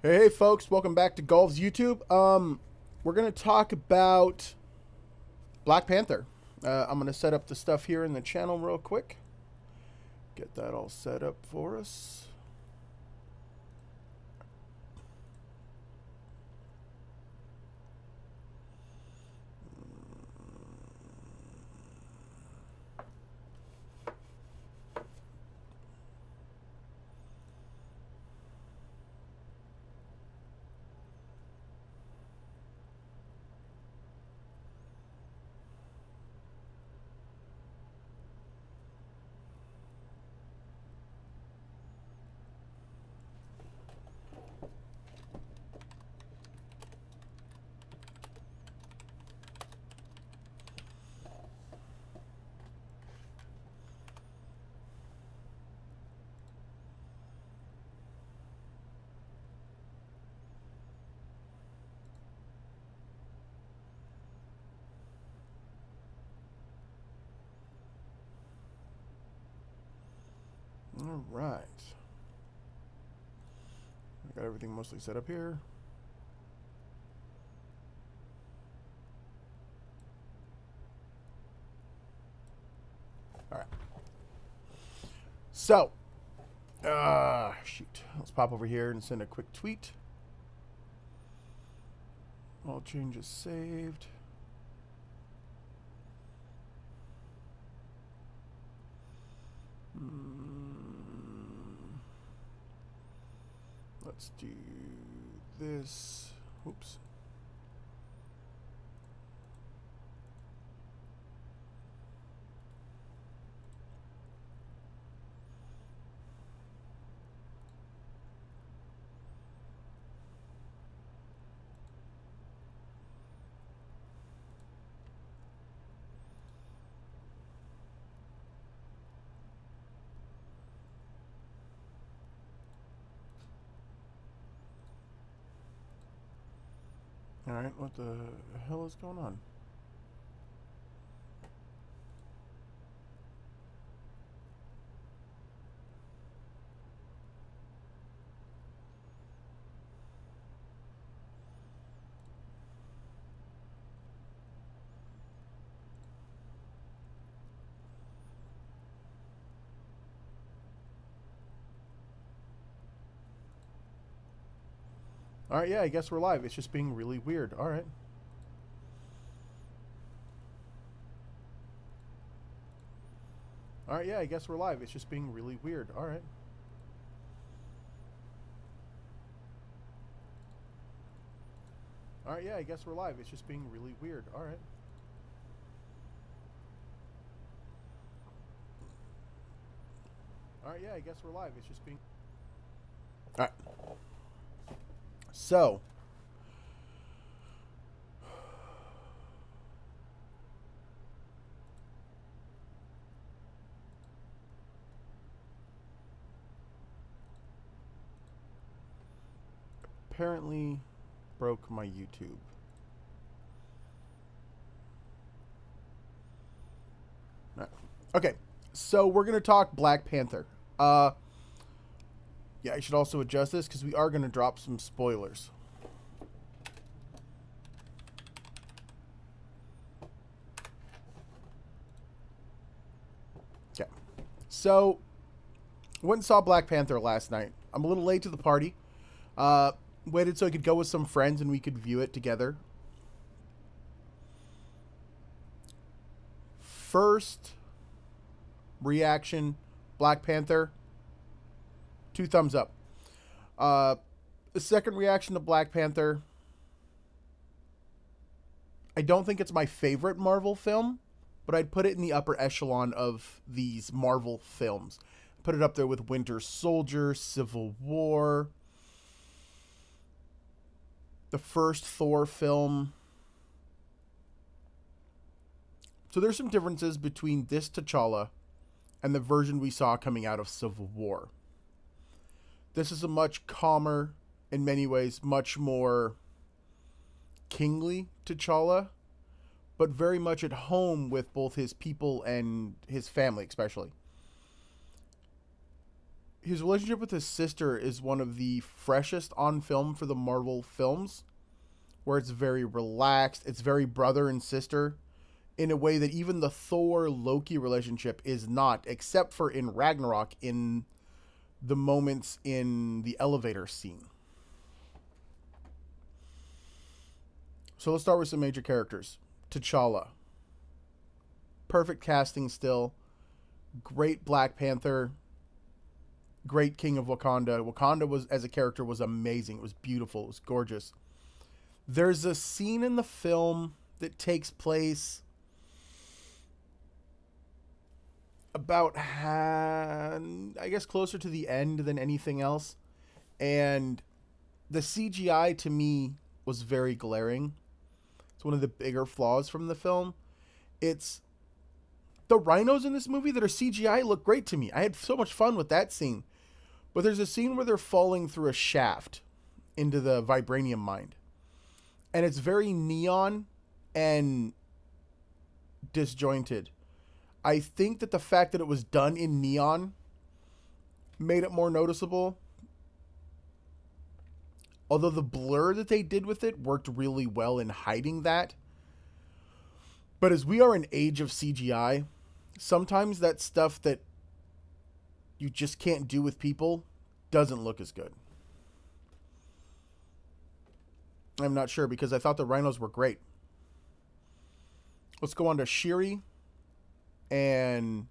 Hey folks, welcome back to Gaulv's YouTube. We're gonna talk about Black Panther. I'm gonna set up the stuff here in the channel real quick. Get that all set up for us. All right. I got everything mostly set up here. All right. So, shoot. Let's pop over here and send a quick tweet. All changes saved. Let's do this. Oops. Alright, what the hell is going on? Alright, yeah, I guess we're live. It's just being really weird. Alright. Alright, yeah, I guess we're live. It's just being really weird. Alright. Alright, yeah, I guess we're live. It's just being really weird. Alright. Alright, yeah, I guess we're live. It's just being... Alright. So... apparently broke my YouTube. Okay, so we're going to talk Black Panther. Yeah, I should also adjust this because we are going to drop some spoilers. Okay, so went and saw Black Panther last night. I'm a little late to the party. Waited so I could go with some friends and we could view it together. First reaction, Black Panther, 2 thumbs up. The second reaction to Black Panther, I don't think it's my favorite Marvel film, but I'd put it in the upper echelon of these Marvel films. Put it up there with Winter Soldier, Civil War, the first Thor film. So there's some differences between this T'Challa and the version we saw coming out of Civil War. This is a much calmer, in many ways, much more kingly T'Challa, but very much at home with both his people and his family, especially. his relationship with his sister is one of the freshest on film for the Marvel films, where it's very relaxed. It's very brother and sister in a way that even the Thor-Loki relationship is not, except for in Ragnarok, in the moments in the elevator scene. So let's start with some major characters. T'Challa. Perfect casting still. Great Black Panther. Great King of Wakanda. Wakanda was, as a character, was amazing. It was beautiful. It was gorgeous. There's a scene in the film that takes place about, I guess, closer to the end than anything else. And the CGI, to me, was very glaring. It's one of the bigger flaws from the film. It's the rhinos in this movie that are CGI look great to me. I had so much fun with that scene. But there's a scene where they're falling through a shaft into the vibranium mine. And it's very neon and disjointed. I think that the fact that it was done in neon made it more noticeable. Although the blur that they did with it worked really well in hiding that. But as we are in age of CGI, sometimes that stuff that you just can't do with people doesn't look as good. I'm not sure because I thought the rhinos were great. Let's go on to Shuri and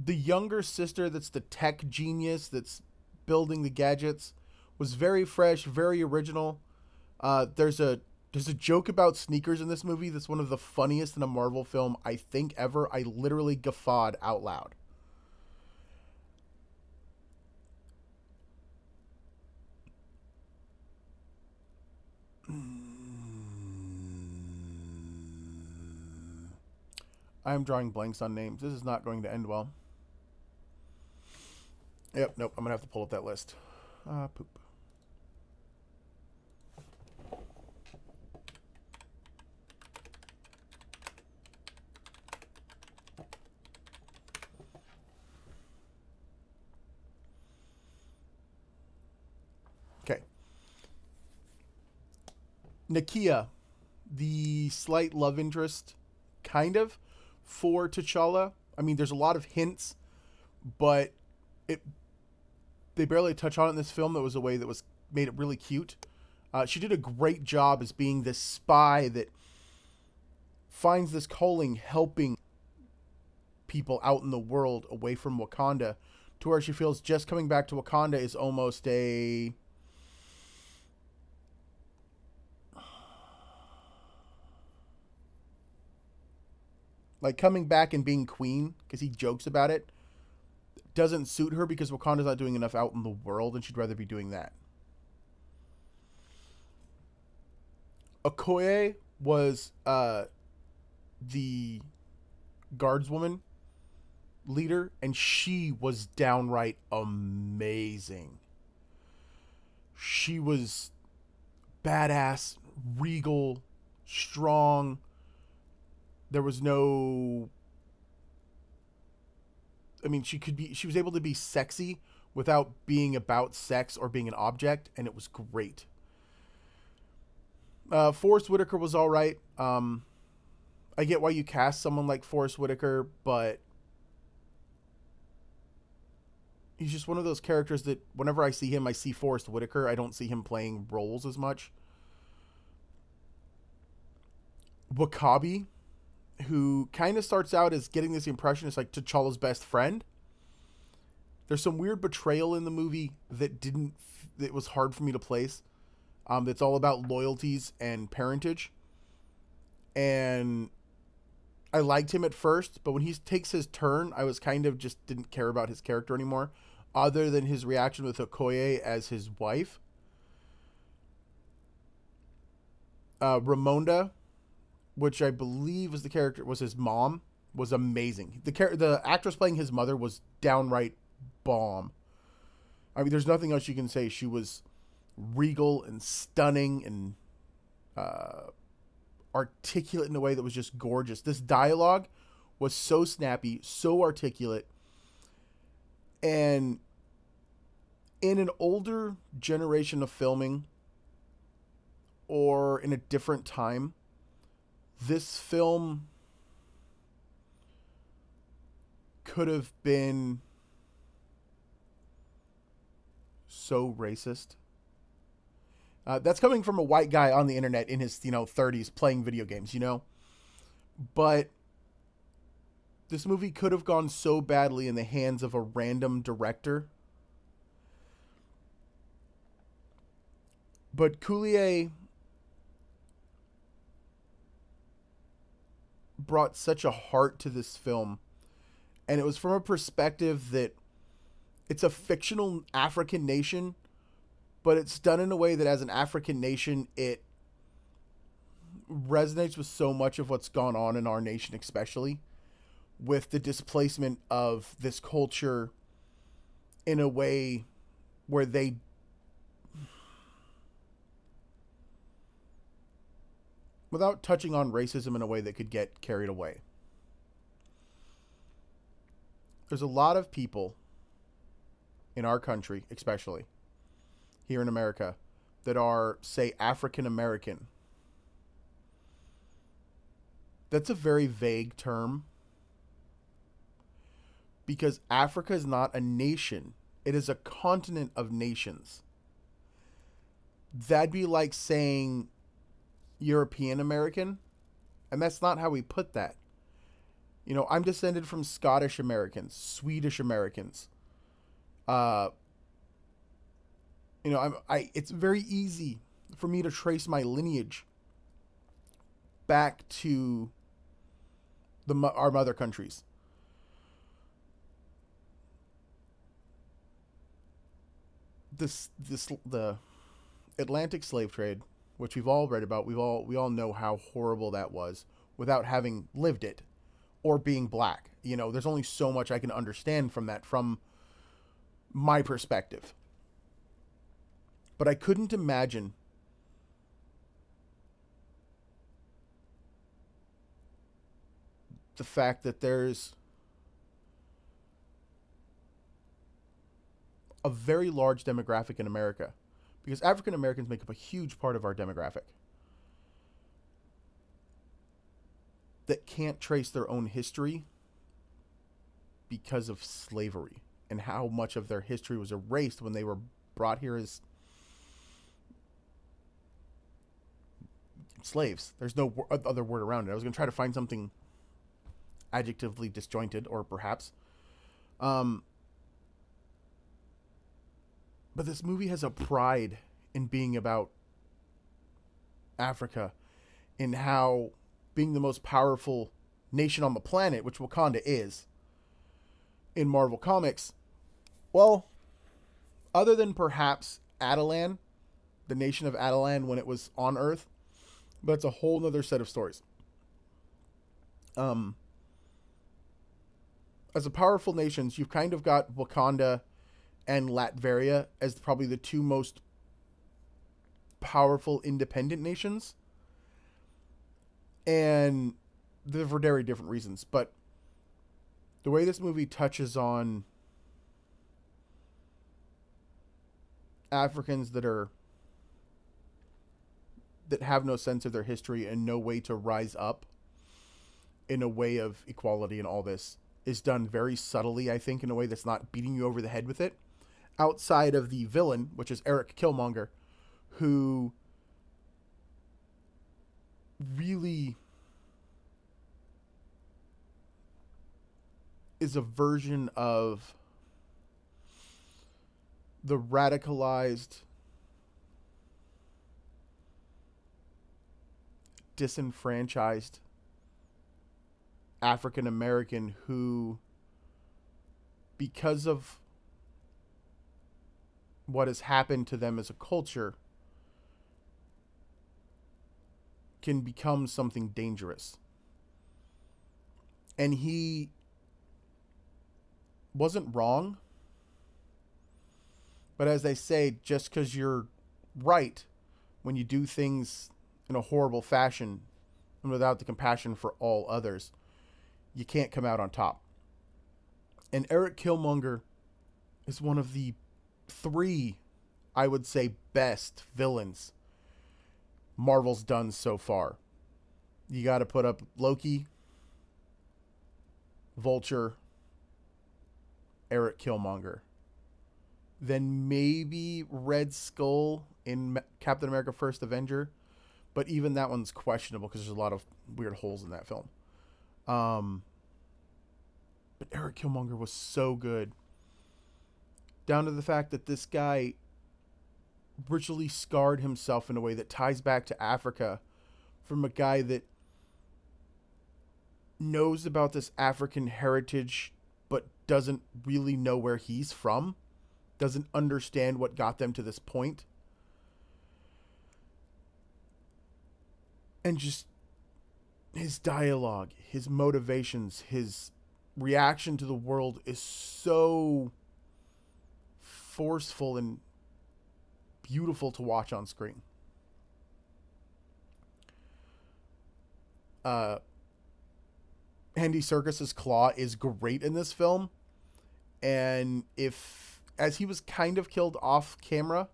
the younger sister that's the tech genius that's building the gadgets. Was very fresh, very original. There's a joke about sneakers in this movie that's one of the funniest in a Marvel film I think ever. I literally guffawed out loud. I'm drawing blanks on names. This is not going to end well. Yep, nope. I'm going to have to pull up that list. Poop. Okay. Nakia, the slight love interest, kind of, for T'Challa. I mean, there's a lot of hints, but they barely touch on it in this film. That was a way that was made it really cute. She did a great job as being this spy that finds this calling, helping people out in the world away from Wakanda, to where she feels just coming back to Wakanda is almost a... like coming back and being queen, because he jokes about it, doesn't suit her because Wakanda's not doing enough out in the world and she'd rather be doing that. Okoye was the guardswoman leader, and she was downright amazing. She was badass, regal, strong. There was no... I mean, she was able to be sexy without being about sex or being an object, and it was great. Forrest Whitaker was all right. I get why you cast someone like Forrest Whitaker, but he's just one of those characters that whenever I see him, I see Forrest Whitaker. I don't see him playing roles as much. W'Kabi, who kind of starts out as getting this impression as like T'Challa's best friend. There's some weird betrayal in the movie that was hard for me to place. That's all about loyalties and parentage. And I liked him at first, but when he takes his turn, I was kind of just didn't care about his character anymore, other than his reaction with Okoye as his wife. Ramonda, which I believe was his mom, was amazing. The actress playing his mother was downright bomb. I mean, there's nothing else you can say. She was regal and stunning and articulate in a way that was just gorgeous. This dialogue was so snappy, so articulate. And in an older generation of filming, or in a different time, this film could have been so racist. That's coming from a white guy on the internet in his 30s playing video games, But this movie could have gone so badly in the hands of a random director. But Coulier brought such a heart to this film, and it was from a perspective that it's a fictional African nation, but it's done in a way that as an African nation, it resonates with so much of what's gone on in our nation, especially with the displacement of this culture in a way where they without touching on racism in a way that could get carried away. There's a lot of people in our country, especially here in America, that are, say, African American. That's a very vague term, because Africa is not a nation. It is a continent of nations. That'd be like saying European American, and that's not how we put that. I'm descended from Scottish Americans, Swedish Americans. It's very easy for me to trace my lineage back to our mother countries. The Atlantic slave trade, which we've all read about, we all know how horrible that was without having lived it or being black. There's only so much I can understand from that, from my perspective. But I couldn't imagine the fact that there's a very large demographic in America, because African Americans make up a huge part of our demographic, that can't trace their own history because of slavery and how much of their history was erased when they were brought here as slaves. There's no other word around it. I was going to try to find something adjectively disjointed, or perhaps. But this movie has a pride in being about Africa, in how being the most powerful nation on the planet, which Wakanda is in Marvel Comics, well, other than perhaps Atalan, the nation of Atalan when it was on Earth, but it's a whole nother set of stories. As a powerful nations, you've kind of got Wakanda and Latveria as probably the two most powerful independent nations. And they're for very different reasons. But the way this movie touches on Africans that have no sense of their history and no way to rise up in a way of equality and all this is done very subtly, I think, in a way that's not beating you over the head with it. Outside of the villain, which is Eric Killmonger, who really is a version of the radicalized, disenfranchised African American who, because of what has happened to them as a culture, can become something dangerous. And he wasn't wrong, but as they say, just because you're right when you do things in a horrible fashion and without the compassion for all others, you can't come out on top. And Eric Killmonger is one of the three, I would say, best villains Marvel's done so far. You got to put up Loki, Vulture, Eric Killmonger. Then maybe Red Skull in Captain America First Avenger. But even that one's questionable because there's a lot of weird holes in that film. But Eric Killmonger was so good. Down to the fact that this guy ritually scarred himself in a way that ties back to Africa from a guy that knows about this African heritage but doesn't really know where he's from, doesn't understand what got them to this point. And just his dialogue, his motivations, his reaction to the world is so forceful and beautiful to watch on screen. Andy Serkis's Claw is great in this film, and as he was kind of killed off camera,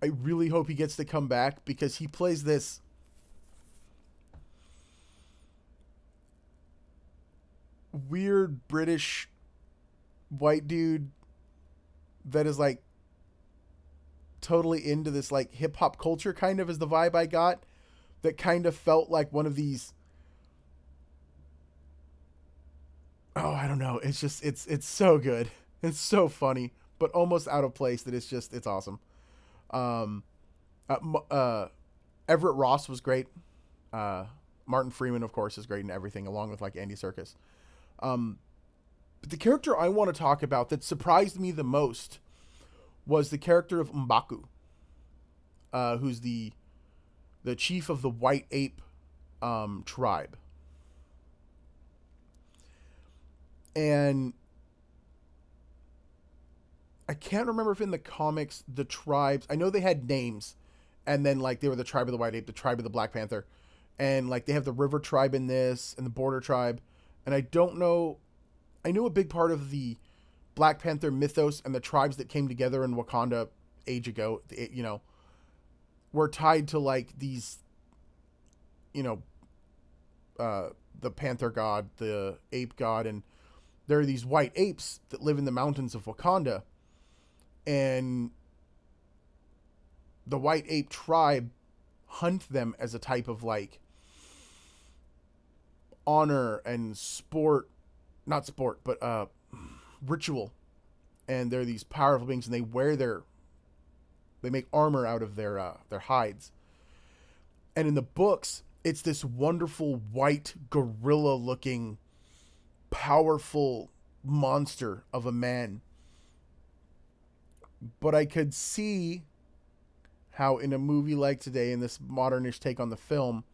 I really hope he gets to come back because he plays this weird British white dude that is like totally into this like hip hop culture, kind of is the vibe I got, that kind of felt like one of these, oh, I don't know. It's just, it's so good. It's so funny, but almost out of place that it's awesome. Everett Ross was great. Martin Freeman, of course, is great in everything, along with like Andy Serkis. But the character I want to talk about that surprised me the most was the character of M'Baku, who's the chief of the White Ape tribe. And I can't remember if in the comics the tribes, I know they had names, and then like they were the tribe of the White Ape, the tribe of the Black Panther, and like they have the River Tribe in this and the Border Tribe, and I don't know. I knew a big part of the Black Panther mythos and the tribes that came together in Wakanda age ago, you know, were tied to like these, you know, the Panther god, the ape god, and there are these white apes that live in the mountains of Wakanda, and the White Ape tribe hunt them as a type of like honor and not sport, but ritual. And they're these powerful beings, and they make armor out of their hides. And in the books, it's this wonderful white gorilla looking powerful monster of a man. But I could see how in a movie like today, in this modernish take on the film,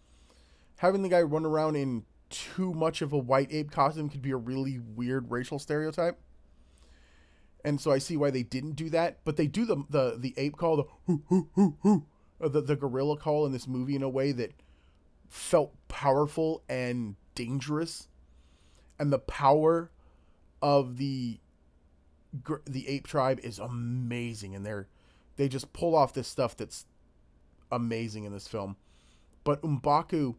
having the guy run around in too much of a white ape costume could be a really weird racial stereotype. And so I see why they didn't do that. But they do the ape call, the hoo, hoo, hoo, hoo, the gorilla call in this movie in a way that felt powerful and dangerous. And the power of the ape tribe is amazing. And they just pull off this stuff that's amazing in this film. But M'Baku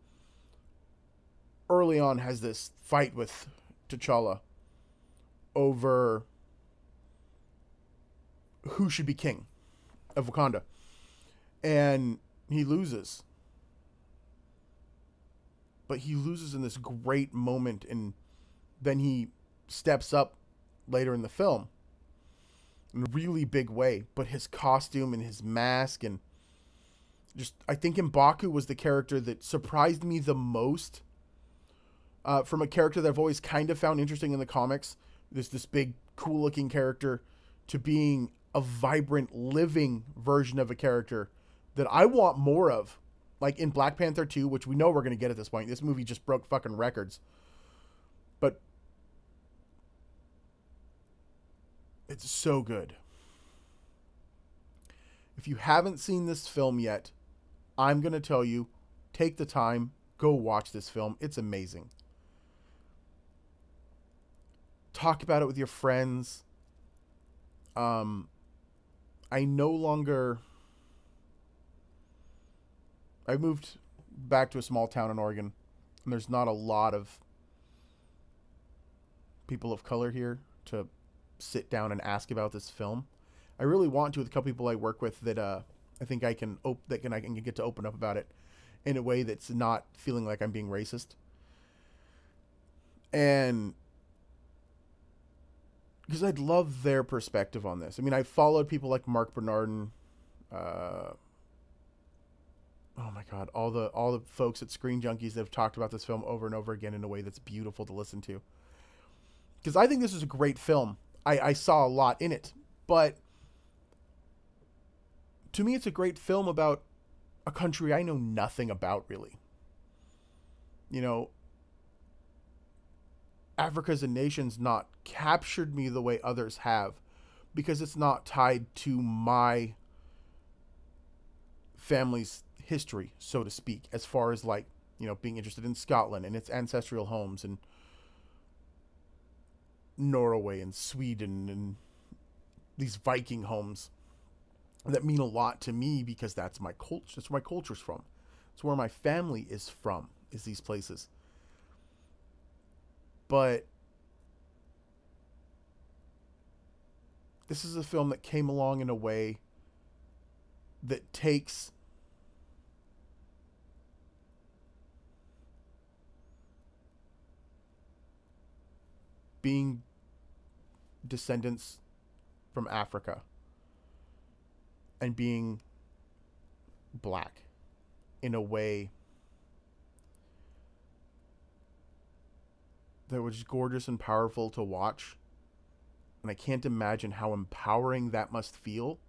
early on has this fight with T'Challa over who should be king of Wakanda. And he loses. But he loses in this great moment, and then he steps up later in the film in a really big way. But his costume and his mask, and just, I think M'Baku was the character that surprised me the most, from a character that I've always kind of found interesting in the comics. This big, cool looking character to being a vibrant, living version of a character that I want more of. Like in Black Panther 2, which we know we're going to get at this point. This movie just broke fucking records. But it's so good. If you haven't seen this film yet, I'm going to tell you, take the time, go watch this film. It's amazing. talk about it with your friends. I no longer... I moved back to a small town in Oregon, and there's not a lot of people of color here to sit down and ask about this film. I really want to with a couple people I work with that I think I can I can get to open up about it in a way that's not feeling like I'm being racist. And because I'd love their perspective on this. I mean, I followed people like Mark Bernardin, oh my God, all the folks at Screen Junkies that have talked about this film over and over again in a way that's beautiful to listen to. Because I think this is a great film. I saw a lot in it, but to me, it's a great film about a country I know nothing about, really. You know, Africa as a nation's not captured me the way others have, because it's not tied to my family's history, so to speak, as far as, like, you know, being interested in Scotland and its ancestral homes, and Norway and Sweden and these Viking homes that mean a lot to me, because that's my culture. That's where my culture's from. It's where my family is from, is these places. But this is a film that came along in a way that takes being descendants from Africa and being black in a way that was gorgeous and powerful to watch. And I can't imagine how empowering that must feel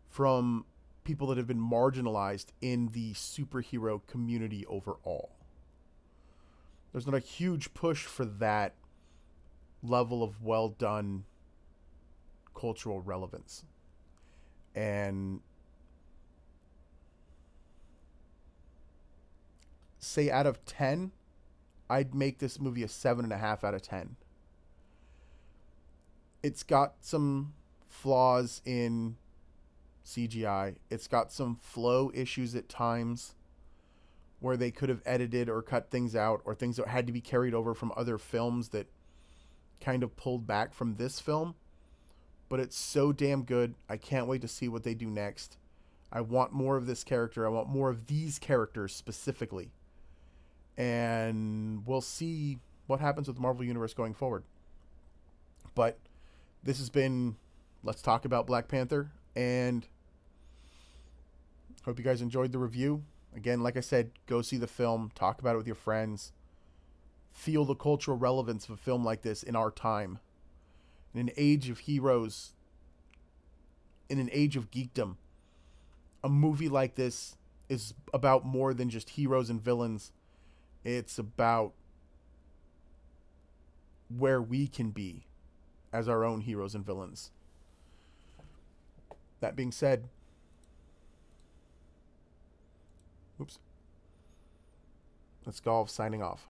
from people that have been marginalized in the superhero community overall. There's not a huge push for that level of well done cultural relevance. And say out of 10, I'd make this movie a 7.5 out of 10. It's got some flaws in CGI. It's got some flow issues at times where they could have edited or cut things out, or things that had to be carried over from other films that kind of pulled back from this film. But it's so damn good. I can't wait to see what they do next. I want more of this character. I want more of these characters specifically. And we'll see what happens with the Marvel Universe going forward. But this has been Let's Talk About Black Panther, and hope you guys enjoyed the review. Again, like I said, go see the film, talk about it with your friends, feel the cultural relevance of a film like this in our time. In an age of heroes, in an age of geekdom, a movie like this is about more than just heroes and villains. It's about where we can be as our own heroes and villains. That being said, that's Gaulv signing off.